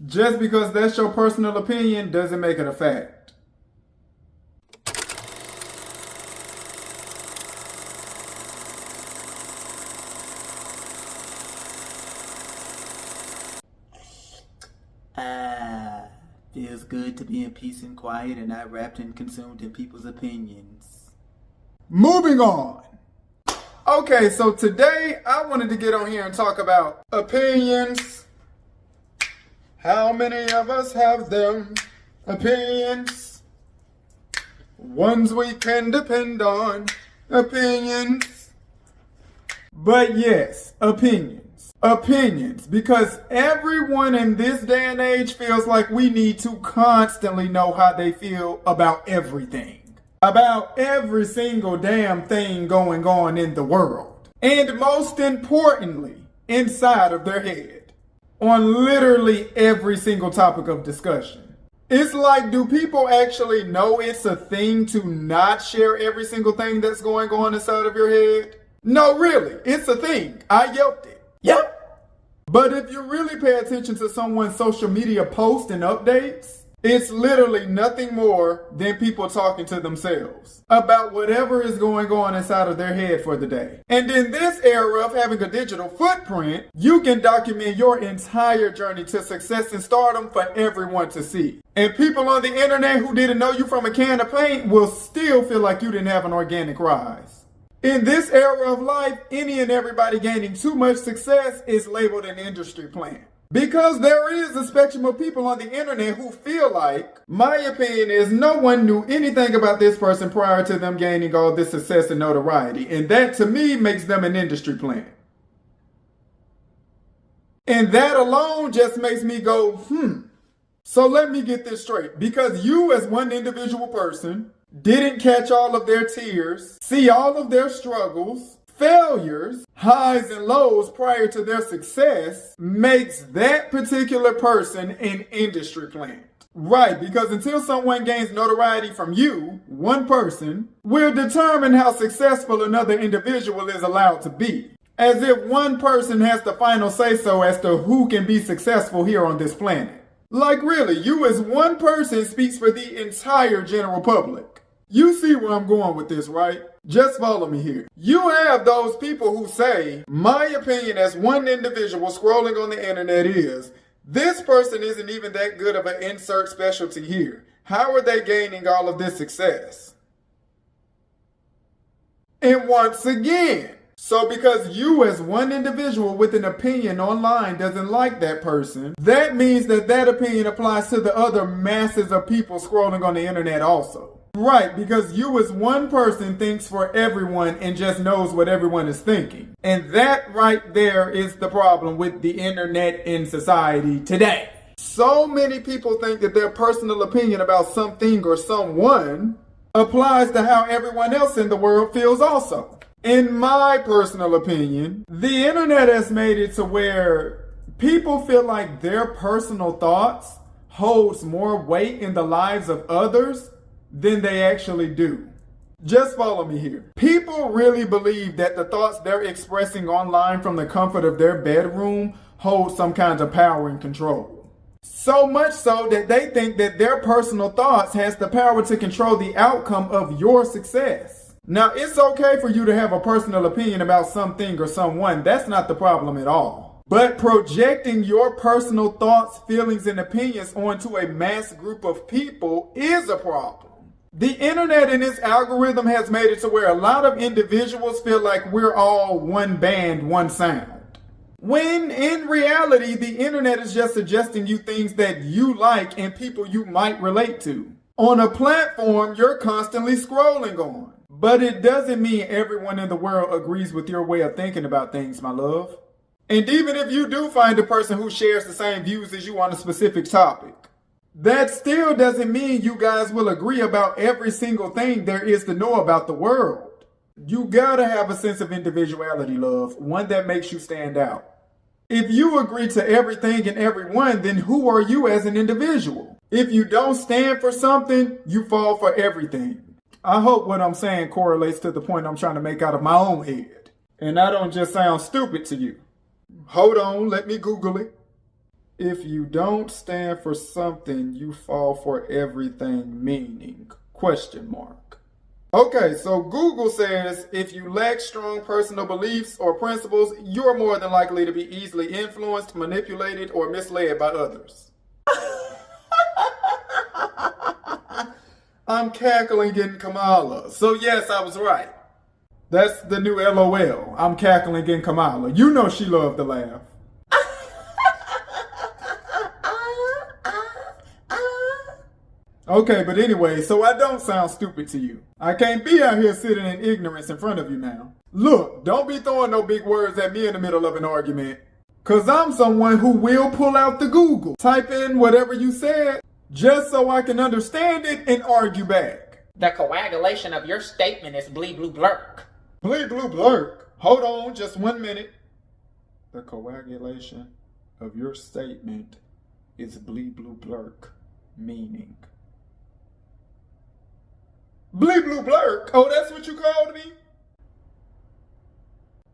Just because that's your personal opinion doesn't make it a fact. Feels good to be in peace and quiet and not wrapped and consumed in people's opinions. Moving on. Okay, so today I wanted to get on here and talk about opinions. How many of us have them? Opinions. Ones we can depend on. Opinions. But yes, opinions. Opinions, because everyone in this day and age feels like we need to constantly know how they feel about everything. About every single damn thing going on in the world. And most importantly, inside of their head. On literally every single topic of discussion. It's like, do people actually know it's a thing to not share every single thing that's going on inside of your head? No, really, it's a thing. I yelped it. Yep. But if you really pay attention to someone's social media posts and updates, it's literally nothing more than people talking to themselves about whatever is going on inside of their head for the day. And in this era of having a digital footprint, you can document your entire journey to success and stardom for everyone to see. And people on the internet who didn't know you from a can of paint will still feel like you didn't have an organic rise. In this era of life, any and everybody gaining too much success is labeled an industry plant. Because there is a spectrum of people on the internet who feel like, my opinion is, no one knew anything about this person prior to them gaining all this success and notoriety. And that to me makes them an industry plant. And that alone just makes me go, So let me get this straight. Because you as one individual person didn't catch all of their tears, see all of their struggles, failures, highs and lows prior to their success, makes that particular person an industry plant. Right, because until someone gains notoriety from you, one person, will determine how successful another individual is allowed to be. As if one person has the final say-so as to who can be successful here on this planet. Like really, you as one person speaks for the entire general public. You see where I'm going with this, right? Just follow me here. You have those people who say, my opinion as one individual scrolling on the internet is, this person isn't even that good of an insert specialty here. How are they gaining all of this success? And once again, so because you as one individual with an opinion online doesn't like that person, that means that that opinion applies to the other masses of people scrolling on the internet also. Right, because you as one person thinks for everyone and just knows what everyone is thinking. And that right there is the problem with the internet in society today. So many people think that their personal opinion about something or someone applies to how everyone else in the world feels also. In my personal opinion, the internet has made it to where people feel like their personal thoughts holds more weight in the lives of others than they actually do. Just follow me here. People really believe that the thoughts they're expressing online from the comfort of their bedroom hold some kind of power and control. So much so that they think that their personal thoughts has the power to control the outcome of your success. Now, it's okay for you to have a personal opinion about something or someone. That's not the problem at all. But projecting your personal thoughts, feelings, and opinions onto a mass group of people is a problem. The internet and its algorithm has made it to where a lot of individuals feel like we're all one band, one sound. When in reality, the internet is just suggesting you things that you like and people you might relate to. On a platform you're constantly scrolling on. But it doesn't mean everyone in the world agrees with your way of thinking about things, my love. And even if you do find a person who shares the same views as you on a specific topic, that still doesn't mean you guys will agree about every single thing there is to know about the world. You gotta have a sense of individuality, love, one that makes you stand out. If you agree to everything and everyone, then who are you as an individual? If you don't stand for something, you fall for everything. I hope what I'm saying correlates to the point I'm trying to make out of my own head. And I don't just sound stupid to you. Hold on, let me Google it. If you don't stand for something, you fall for everything, meaning? ? Okay, so Google says if you lack strong personal beliefs or principles, you're more than likely to be easily influenced, manipulated, or misled by others. I'm cackling in Kamala. So yes, I was right. That's the new LOL. I'm cackling in Kamala. You know she loved to laugh. Okay, but anyway, so I don't sound stupid to you. I can't be out here sitting in ignorance in front of you now. Look, don't be throwing no big words at me in the middle of an argument. Cause I'm someone who will pull out the Google, type in whatever you said, just so I can understand it and argue back. The coagulation of your statement is bleed blue blurk. Bleed blue blurk? Hold on, just 1 minute. The coagulation of your statement is bleed blue blurk, meaning? Bleed blue blurk? Oh, that's what you called me?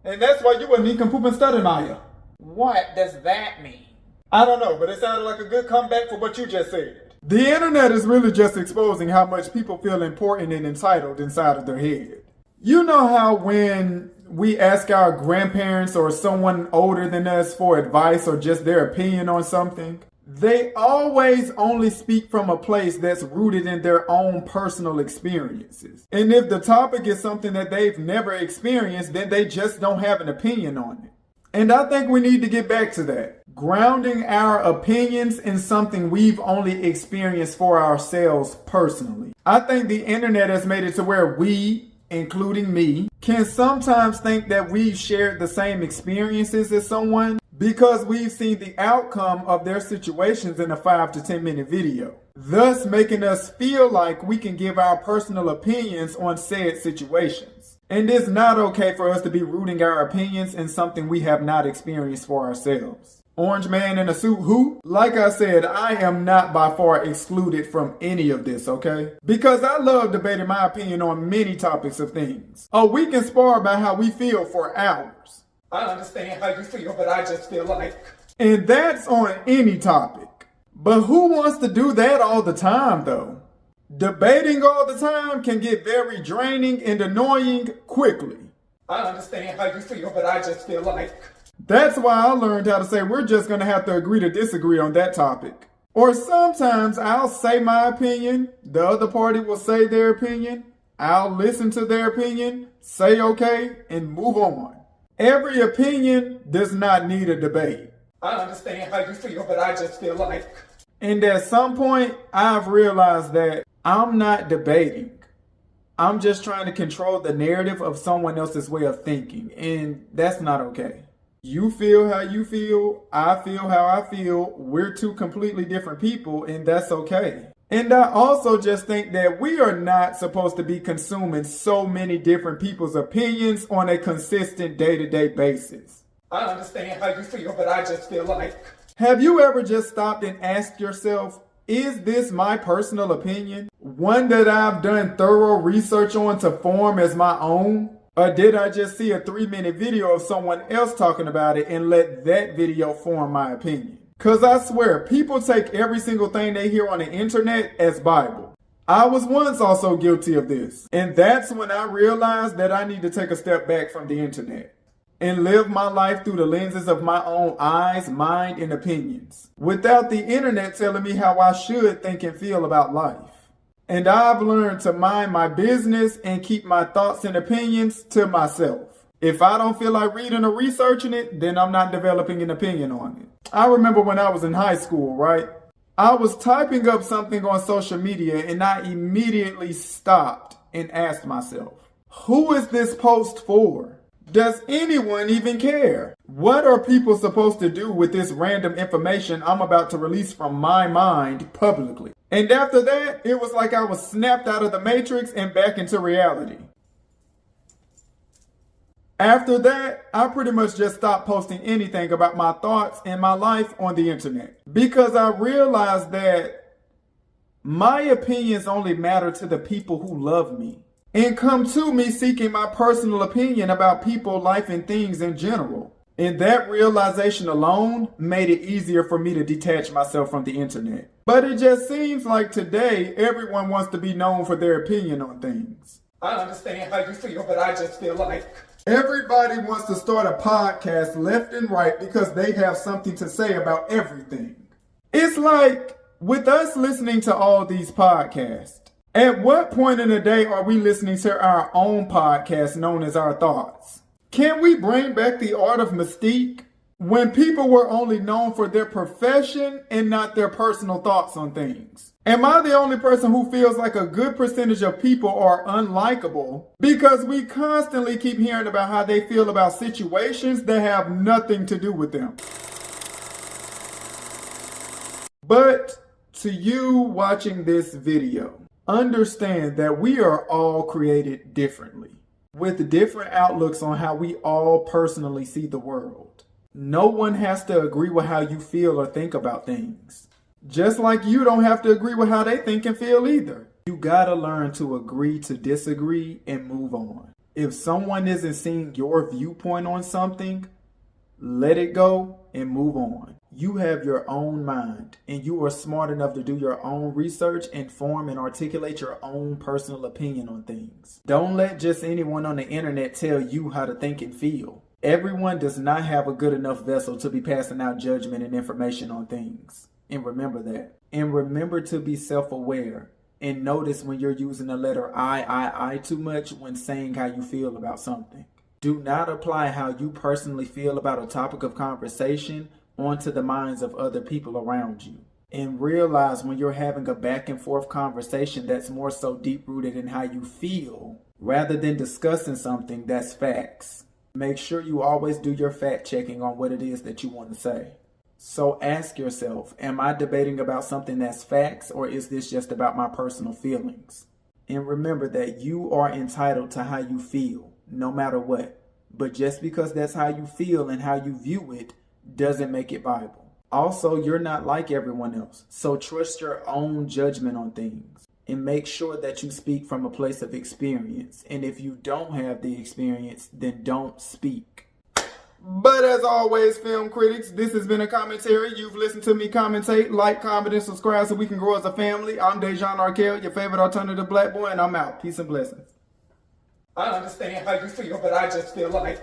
And that's why you were Nincompoop and Stuttermeyer. What does that mean? I don't know, but it sounded like a good comeback for what you just said. The internet is really just exposing how much people feel important and entitled inside of their head. You know how when we ask our grandparents or someone older than us for advice or just their opinion on something, they always only speak from a place that's rooted in their own personal experiences. And if the topic is something that they've never experienced, then they just don't have an opinion on it. And I think we need to get back to that. Grounding our opinions in something we've only experienced for ourselves personally. I think the internet has made it to where we, including me, can sometimes think that we've shared the same experiences as someone because we've seen the outcome of their situations in a 5 to 10 minute video, thus making us feel like we can give our personal opinions on said situations. And it's not okay for us to be rooting our opinions in something we have not experienced for ourselves. Orange man in a suit who? Like I said, I am not by far excluded from any of this, okay? Because I love debating my opinion on many topics of things. Oh, we can spar about how we feel for hours. I understand how you feel, but I just feel like... And that's on any topic. But who wants to do that all the time, though? Debating all the time can get very draining and annoying quickly. I understand how you feel, but I just feel like... That's why I learned how to say we're just going to have to agree to disagree on that topic. Or sometimes I'll say my opinion, the other party will say their opinion, I'll listen to their opinion, say okay, and move on. Every opinion does not need a debate. I understand how you feel, but I just feel like... And at some point, I've realized that I'm not debating. I'm just trying to control the narrative of someone else's way of thinking, and that's not okay. You feel how you feel, I feel how I feel, we're two completely different people, and that's okay. And I also just think that we are not supposed to be consuming so many different people's opinions on a consistent day-to-day basis. I understand how you feel, but I just feel like... Have you ever just stopped and asked yourself, is this my personal opinion? One that I've done thorough research on to form as my own? Or did I just see a 3-minute video of someone else talking about it and let that video form my opinion? Cause I swear, people take every single thing they hear on the internet as Bible. I was once also guilty of this. And that's when I realized that I need to take a step back from the internet and live my life through the lenses of my own eyes, mind, and opinions, without the internet telling me how I should think and feel about life. And I've learned to mind my business and keep my thoughts and opinions to myself. If I don't feel like reading or researching it, then I'm not developing an opinion on it. I remember when I was in high school, right? I was typing up something on social media and I immediately stopped and asked myself, who is this post for? Does anyone even care? What are people supposed to do with this random information I'm about to release from my mind publicly? And after that, it was like I was snapped out of the matrix and back into reality. After that, I pretty much just stopped posting anything about my thoughts and my life on the internet. Because I realized that My opinions only matter to the people who love me and come to me seeking my personal opinion about people, life, and things in general. And that realization alone made it easier for me to detach myself from the internet. But it just seems like today, everyone wants to be known for their opinion on things. I understand how you feel, but I just feel like Everybody wants to start a podcast left and right because they have something to say about everything. It's like with us listening to all these podcasts, at what point in the day are we listening to our own podcast known as Our Thoughts? Can we bring back the art of mystique when people were only known for their profession and not their personal thoughts on things? Am I the only person who feels like a good percentage of people are unlikable because we constantly keep hearing about how they feel about situations that have nothing to do with them? But to you watching this video, understand that we are all created differently, with different outlooks on how we all personally see the world. No one has to agree with how you feel or think about things. Just like you don't have to agree with how they think and feel either. You gotta learn to agree to disagree and move on. If someone isn't seeing your viewpoint on something, let it go and move on. You have your own mind and you are smart enough to do your own research and form and articulate your own personal opinion on things. Don't let just anyone on the internet tell you how to think and feel. Everyone does not have a good enough vessel to be passing out judgment and information on things. And remember that. And remember to be self-aware. And notice when you're using the letter I too much when saying how you feel about something. Do not apply how you personally feel about a topic of conversation onto the minds of other people around you. And realize when you're having a back and forth conversation that's more so deep-rooted in how you feel, rather than discussing something that's facts. Make sure you always do your fact checking on what it is that you want to say. So ask yourself, am I debating about something that's facts, or is this just about my personal feelings? And remember that you are entitled to how you feel, no matter what. But just because that's how you feel and how you view it, doesn't make it Bible. Also, you're not like everyone else, so trust your own judgment on things. And make sure that you speak from a place of experience. And if you don't have the experience, then don't speak. But as always, film critics, this has been a commentary. You've listened to me commentate. Like, comment, and subscribe so we can grow as a family. I'm Déj'Shon Arkell, your favorite alternative black boy, and I'm out. Peace and blessings. I understand how you feel, but I just feel like